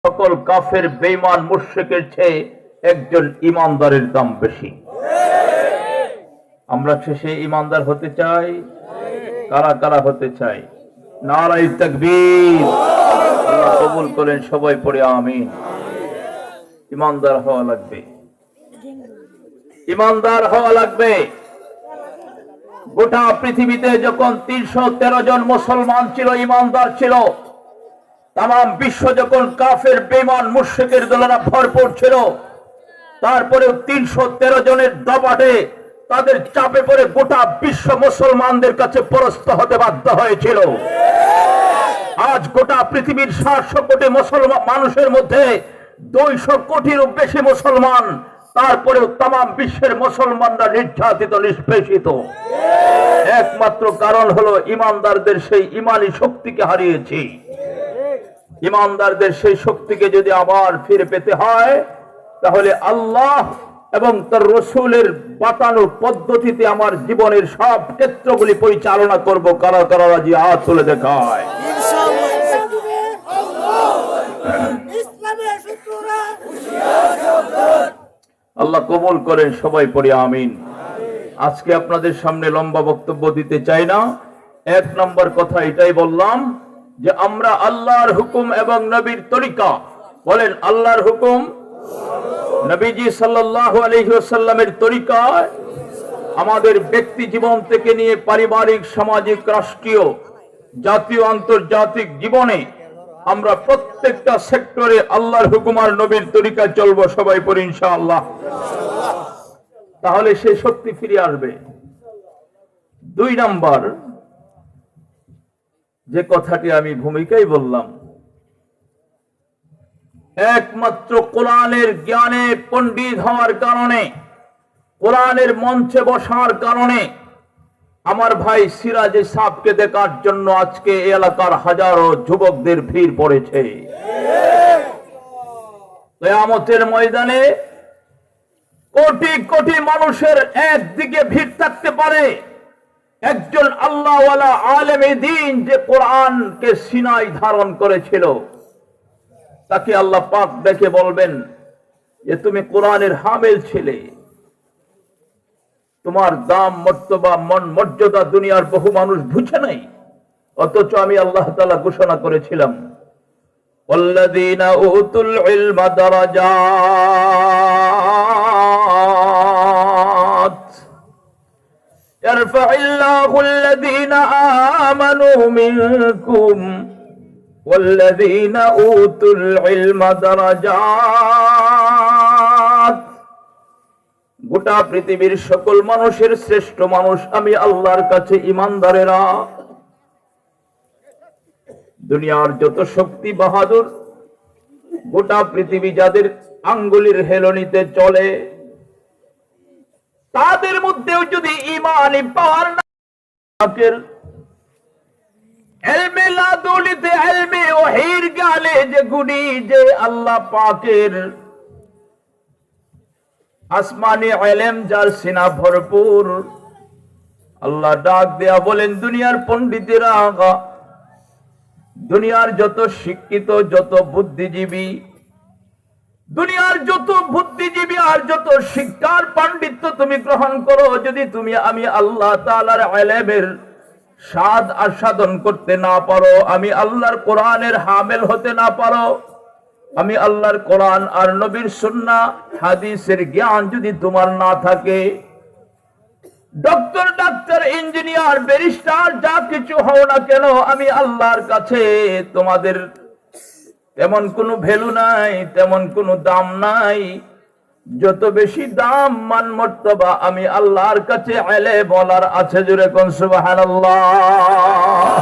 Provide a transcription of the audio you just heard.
সকল কাফের বেঈমান মুশরিকের চেয়ে একজন ইমানদারের দাম বেশি। আমরা শেষে ইমানদার হতে চাই। কারা কারা হতে চাই? নারায়ে তাকবীর। আল্লাহ কবুল করেন, সবাই পড়ে আমিন। ইমানদার হওয়া লাগবে, ইমানদার হওয়া লাগবে। গোটা পৃথিবীতে যখন 313 জন মুসলমান ছিল, ইমানদার ছিল, তাম বিশ্ব যখন কাফের বেঈমান মুশরিকের দলেরা ভরপুর ছিল, তারপরেও 313 জনের দাবাটে তাদের চাপে পড়ে গোটা বিশ্ব মুসলমানদের কাছে পরাস্ত হতে বাধ্য হয়েছিল। আজ গোটা পৃথিবীর 700 কোটি মুসলমান মানুষের মধ্যে 200 কোটিরও বেশি মুসলমান, তারপরেও তাম বিশ্বের মুসলমানরা নির্যাতিত, নিষ্পেষিত। একমাত্র কারণ হলো ইমানদারদের সেই ইমানি শক্তিকে হারিয়েছি। ইমানদারদের সেই শক্তিকে যদি আবার ফিরে পেতে হয়, তাহলে আল্লাহ এবং তার রাসূলের বাতানো পদ্ধতিতে আমার জীবনের সব ক্ষেত্রগুলি পরিচালনা করব। কারা কারা রাজি? হাত তুলে দেখায়। আল্লাহ কবুল করেন, সবাই পড়ি আমিন। আজকে আপনাদের সামনে লম্বা বক্তব্য দিতে চাই না। 1 নম্বর কথা এটাই বললাম যে আমরা আল্লাহর হুকুম এবং নবীর তরিকা, বলেন আল্লাহর হুকুম, নবীজি সাল্লাল্লাহু আলাইহি ওয়াসাল্লামের তরিকায় আমাদের ব্যক্তি জীবন থেকে নিয়ে পারিবারিক, সামাজিক, রাষ্ট্রীয়, জাতীয়, আন্তর্জাতিক জীবনে আমরা প্রত্যেকটা সেক্টরে আল্লাহর হুকুম আর নবীর তরিকায় চলবো। সবাই পড়ি ইনশাআল্লাহ। তাহলে সেই শক্তি ফিরে আসবে। 2 নাম্বার যে কথাটি আমি ভূমিকায় বললাম, একমাত্র কোরআনের জ্ঞানে পণ্ডিত হওয়ার কারণে, কোরআনের মঞ্চে বসার কারণে আমার ভাই সিরাজে সাহেবকে দেখার জন্য আজকে এই এলাকার হাজারো যুবকদের ভিড় পড়েছে। কিয়ামতের ময়দানে কোটি কোটি মানুষের একদিকে ভিড় থাকতে পারে, একজন আল্লাহওয়ালা আলেমে দ্বীন যে কোরআনকে সিনায় ধারণ করেছিল, তাকে আল্লাহ পাক ডেকে বলবেন যে তুমি কোরআনের হামেল ছিলে, তোমার দাম, মর্তবা, মর্যাদা দুনিয়ার বহু মানুষ বুঝে নাই, অথচ আমি আল্লাহ তাআলা ঘোষণা করেছিলাম ওয়াল্লাযীনা উতুল ইলমা দারাজাত ইয়ারফা'ুল্লাহু আল্লাযীনা আমানু মিনকুম ওয়াল্লাযীনা উতুল ইলমা দারাজাত। গোটা পৃথিবীর সকল মানুষের শ্রেষ্ঠ মানুষ আমি আল্লাহর কাছে ইমানদারেরা। দুনিয়ার যত শক্তি বাহাদুর, গোটা পৃথিবী যাদের আঙ্গুলের হেলনিতে চলে, তাদের মধ্যেও যদি ঈমানি পাওয়ার না থাকে, ইলমে লাদুনিতে, ইলমে ওহীর জ্ঞানে যে গুণী, যে আল্লাহ পাকের আসমানি ইলম যার সিনা ভরপুর, আল্লাহ ডাক দেয়া বলেন দুনিয়ার পণ্ডিতেরা, দুনিয়ার যত শিক্ষিত, যত বুদ্ধিজীবী, দুনিয়ার যত বুদ্ধিজীবী আর যত শিক্ষার পাণ্ডিত্য তুমি গ্রহণ করো, যদি তুমি আমি আল্লাহ তাআলার ইলমের স্বাদ আস্বাদন করতে না পারো, আমি আল্লাহর কোরআনের হামেল হতে না পারো, আমি আল্লাহর কোরআন আর নবীর সুন্নাহ হাদিসের জ্ঞান যদি তোমার না থাকে, ডক্টর, ডাক্তার, ইঞ্জিনিয়ার, ব্যারিস্টার যা কিছু হও না কেন, আমি আল্লাহর কাছে তোমাদের তেমন কোনো ভ্যালু নাই, তেমন কোনো দাম নাই। যত বেশি দাম, মান, মর্তবা আমি আল্লাহর কাছে ইলম বলার আছে। জোরে কোন সুবহানাল্লাহ।